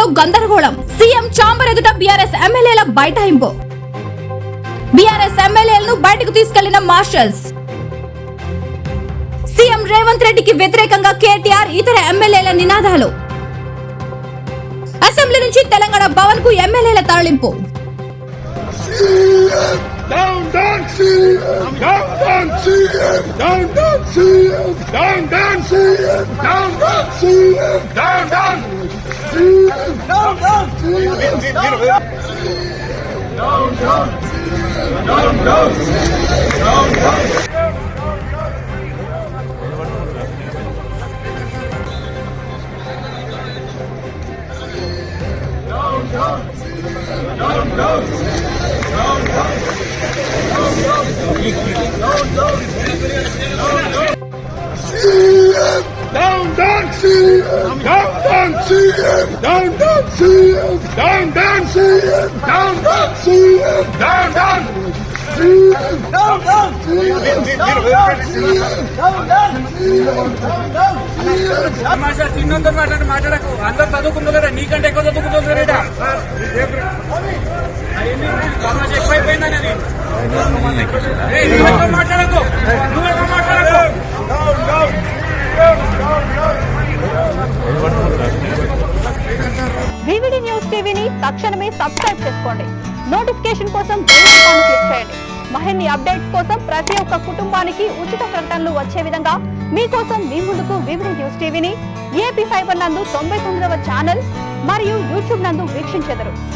అసెంబ్లీలో గందరగోళం. CM chamber ఎదుట బీఆర్ఎస్ ఎమ్మెల్యేల బైఠాయింపు. బీఆర్ఎస్ ఎమ్మెల్యేలను బయటకు తీసుకెళ్లిన మార్షల్స్. సీఎం రేవంత్ రెడ్డికి వ్యతిరేకంగా కేటీఆర్ ఇతర ఎమ్మెల్యేల నినాదాలు. అసెంబ్లీ నుంచి తెలంగాణ భవన్ కు ఎమ్మెల్యేల తరలింపు. Down, down, CM! Down, down, CM! Down, down, CM! Down, down, CM! Down, down, CM! Down, down, CM! Down, down, CM! Down, down, down, down, down, down. Down, down, CM! Down, down, CM! Down, down, CM! Down, down, CM! Down, down, CM! Down, down, CM! Down, down, CM! Down, down, CM! Down, down, CM! Down, down, CM! చిన్నంతో మాట్లాడకు. అందరు చదువుకున్నారు, నీకంటే ఎక్కువ చదువుకుంటున్నారు. ఎక్కువైపోయిందని మాట్లాడకు, నువ్వు మాట్లాడకు. VVD news టీవీని తక్షణమే సబ్స్క్రైబ్ చేసుకోండి. నోటిఫికేషన్ కోసం బెల్ ఐకాన్ క్లిక్ చేయండి. మరిన్ని అప్డేట్స్ కోసం ప్రతి ఒక్క కుటుంబానికి ఉచిత ప్రకటనలు వచ్చే విధంగా మీకోసం మీ ముందుకు వివిడి న్యూస్ టీవీని ఏపీ ఫైబర్ నందు 99వ ఛానల్ మరియు యూట్యూబ్ నందు వీక్షించెదరు.